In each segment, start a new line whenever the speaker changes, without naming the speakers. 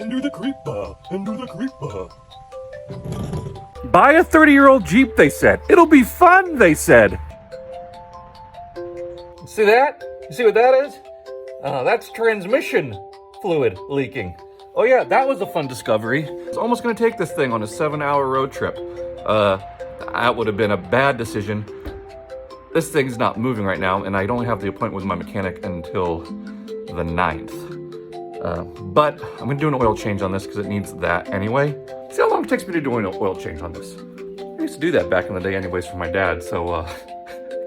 Into the creeper, into the creeper.
Buy a 30-year-old Jeep, they said. It'll be fun, they said. See that? You see what that is? That's transmission fluid leaking. Oh yeah, that was a fun discovery. I was almost gonna take this thing on a 7-hour road trip. That would have been a bad decision. This thing's not moving right now, and I don't have the appointment with my mechanic until the 9th. But I'm gonna do an oil change on this because it needs that anyway. See how long it takes me to do an oil change on this. I used to do that back in the day anyways for my dad, so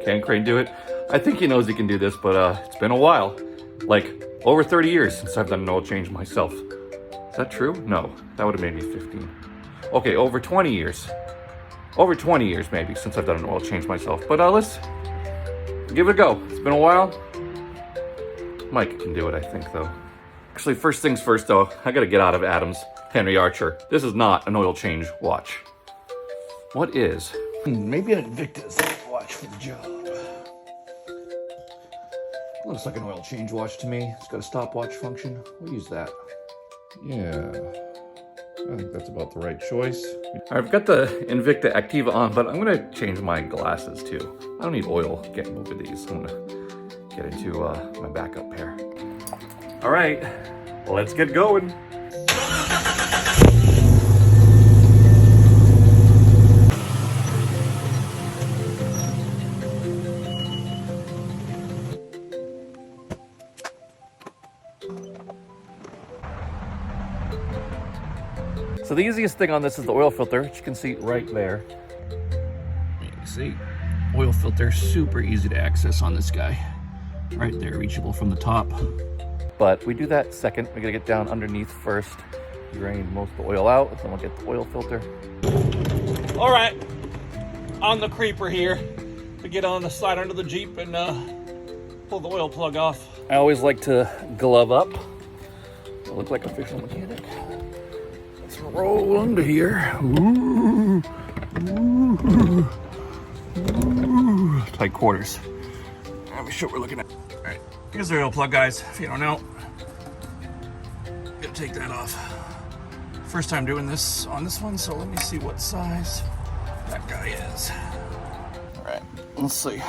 can Crane do it? I think he knows he can do this, but it's been a while. Like, over 30 years since I've done an oil change myself. Is that true? No, that would have made me 15. Okay, over 20 years. Over 20 years maybe since I've done an oil change myself. But let's give it a go. It's been a while. Mike can do it, I think, though. Actually, first things first, though, I gotta get out of Adam's Henry Archer. This is not an oil change watch. What is? Maybe an Invicta's watch for the job. Looks like an oil change watch to me. It's got a stopwatch function. We'll use that. Yeah, I think that's about the right choice. I've got the Invicta Activa on, but I'm gonna change my glasses too. I don't need oil getting over these. I'm gonna get into my backup pair. All right, let's get going. So the easiest thing on this is the oil filter, which you can see right there. You can see, oil filter, super easy to access on this guy. Right there, reachable from the top. But we do that second. We gotta get down underneath first, drain most of the oil out, then we'll get the oil filter.
All right, on the creeper here to get on the side under the Jeep and pull the oil plug off.
I always like to glove up. I look like a official mechanic. Let's roll under here. Ooh. Ooh. Ooh. Tight quarters. Let me show what we're looking at. All right, here's the oil plug, guys. If you don't know, gotta take that off. First time doing this on this one, so let me see what size that guy is. All right, let's see.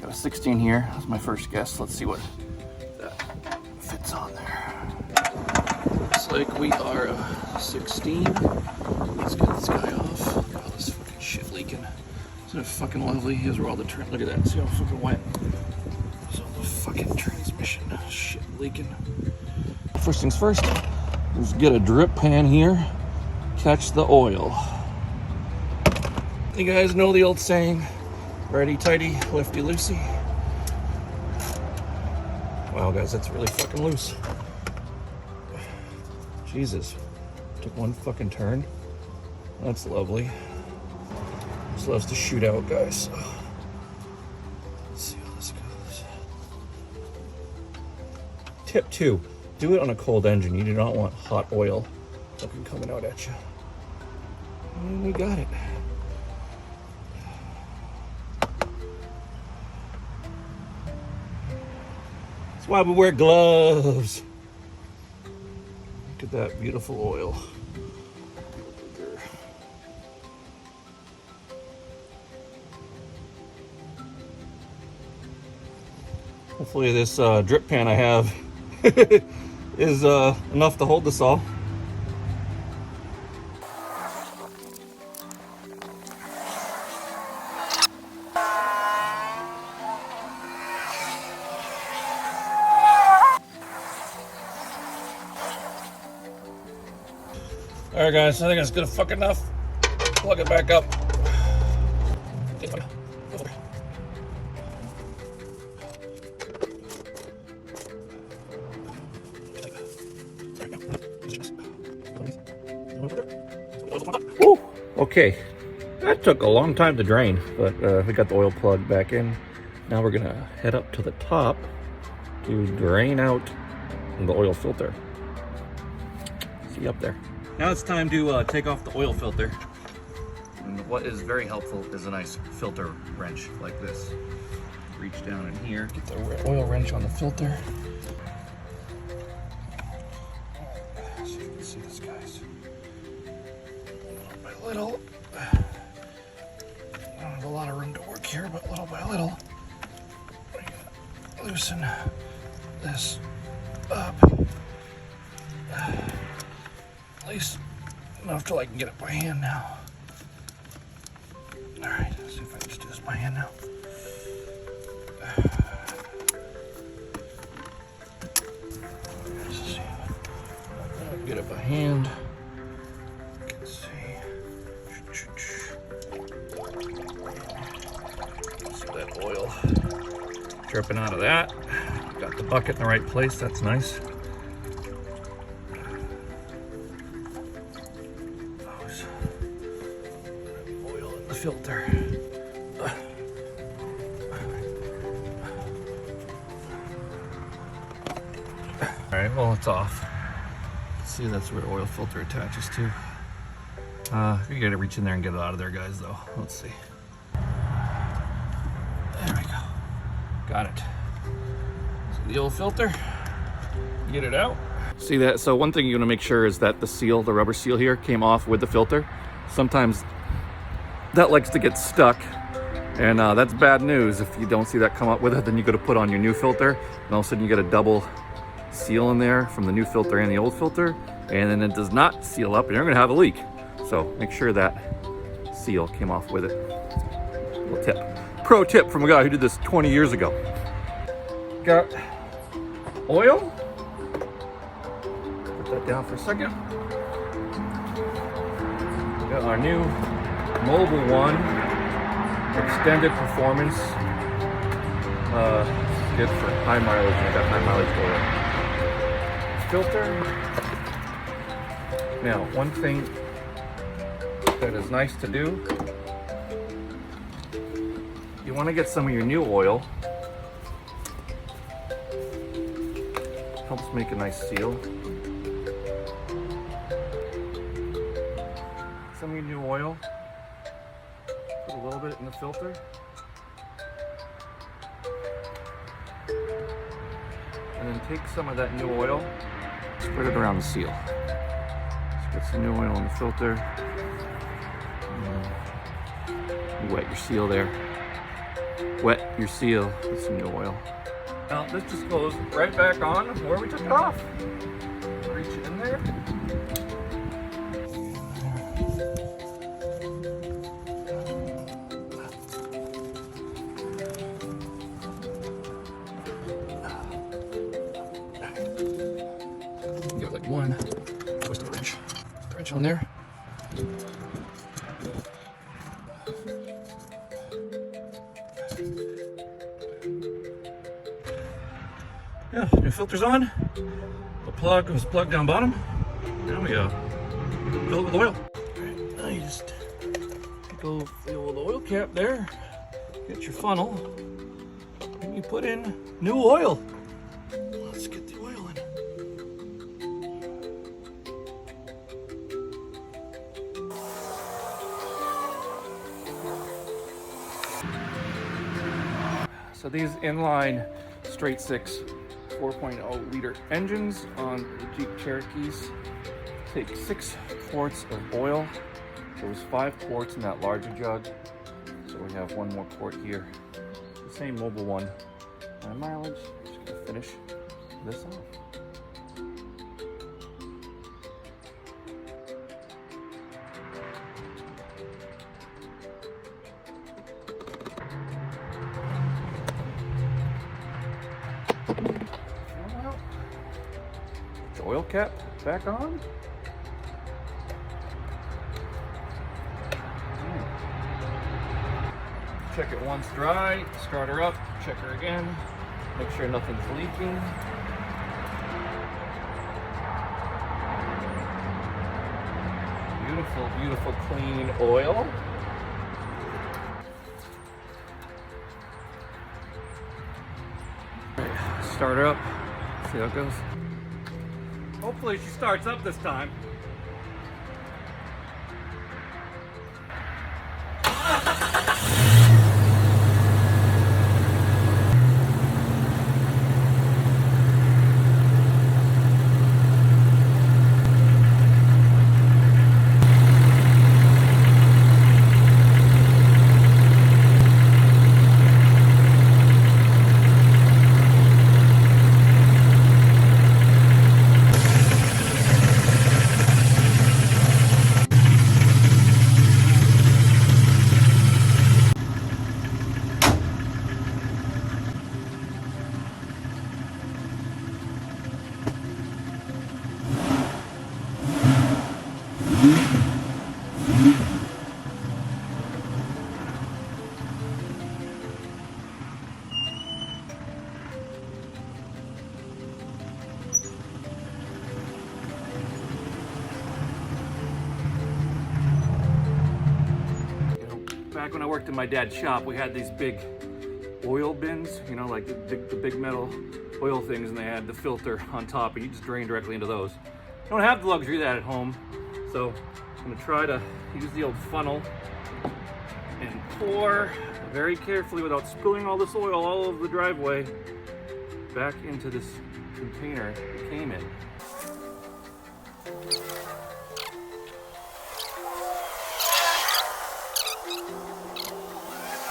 Got a 16 here. That's my first guess. Let's see what that fits on there. Looks like we are a 16. Let's get this guy off. Look at all this fucking shit leaking. Isn't it fucking lovely? Here's where all the look at that. See how fucking wet. There's all the fucking transmission shit leaking. First things first, let's get a drip pan here. Catch the oil. You guys know the old saying, righty tighty, lefty loosey. Wow, guys, that's really fucking loose. Jesus, took one fucking turn. That's lovely. This loves to shoot out, guys. Let's see how this goes. Tip 2, do it on a cold engine. You do not want hot oil fucking coming out at you. And we got it. That's why we wear gloves. Look at that beautiful oil. Hopefully this drip pan I have is enough to hold this all. All right, guys, I think that's good enough. Plug it back up. Woo. Okay, that took a long time to drain, but we got the oil plug back in. Now we're gonna head up to the top to drain out the oil filter. See you up there. Now it's time to take off the oil filter. And what is very helpful is a nice filter wrench like this. Reach down in here, get the oil wrench on the filter. See if you can see this, guys. Little by little. I don't have a lot of room to work here, but little by little, we gotta loosen this up. At least enough till I can get it by hand now. All right, let's see if I can just do this by hand now. Let's see. I can get it by hand. Let's see. See that oil dripping out of that. Got the bucket in the right place, that's nice. Oil in the filter. All right, well, it's off. See, that's where the oil filter attaches to. You gotta reach in there and get it out of there, guys, though. Let's see. There we go. Got it. So the oil filter, get it out. See that? So one thing you're gonna make sure is that the seal, the rubber seal here, came off with the filter. Sometimes that likes to get stuck, and that's bad news. If you don't see that come up with it, then you gotta put on your new filter, and all of a sudden you get a double seal in there from the new filter and the old filter, and then it does not seal up and you're gonna have a leak. So make sure that seal came off with it. Little tip. Pro tip from a guy who did this 20 years ago. Got oil. Put that down for a second. Got our new Mobile One extended performance. Good for high mileage. I got high mileage oil. Filter. Now, one thing that is nice to do, you want to get some of your new oil. Helps make a nice seal. Some of your new oil, put a little bit in the filter. And then take some of that new oil, spread it around the seal. Just get some new oil in the filter. You wet your seal there. Wet your seal with some new oil. Now this just goes right back on where we took it off. Reach it in there. Give it like one twist of wrench. The wrench on there. Yeah, new filter's on. The plug was plugged down bottom. Now we fill it with oil. Alright, now you just go fill the oil cap there. Get your funnel. And you put in new oil. Let's get the oil in. So these inline straight six 4.0 liter engines on the Jeep Cherokees take 6 quarts of oil. There was 5 quarts in that larger jug, so we have 1 more quart here. The same Mobile One mileage. Just gonna finish this off. The oil cap back on. Check it once dry, start her up, check her again, make sure nothing's leaking. Beautiful, beautiful clean oil. Start her up, see how it goes. Hopefully she starts up this time. back when I worked in my dad's shop, we had these big oil bins, you know, like the big metal oil things, and they had the filter on top, and you just drain directly into those. I don't have the luxury of that at home, so I'm gonna try to use the old funnel and pour very carefully without spilling all this oil all over the driveway back into this container it came in.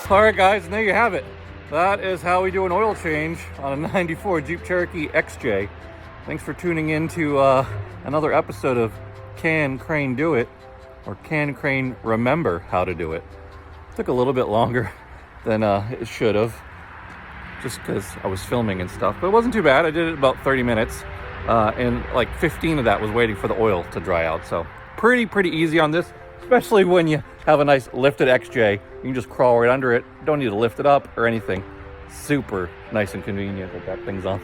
All right, guys, and there you have it. That is how we do an oil change on a 94 Jeep Cherokee XJ. Thanks for tuning in to another episode of Can Crane Do It? Or Can Crane Remember How to Do It? Took a little bit longer than it should have, just because I was filming and stuff, but it wasn't too bad. I did it about 30 minutes, and like 15 of that was waiting for the oil to dry out. So pretty easy on this, especially when you have a nice lifted XJ. You can just crawl right under it. Don't need to lift it up or anything. Super nice and convenient that that thing's on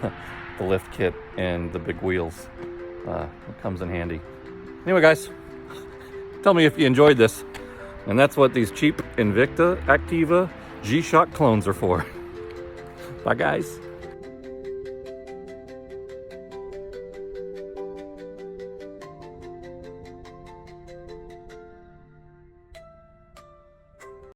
the lift kit and the big wheels. It comes in handy. Anyway, guys, tell me if you enjoyed this. And that's what these cheap Invicta Activa G-Shock clones are for. Bye, guys.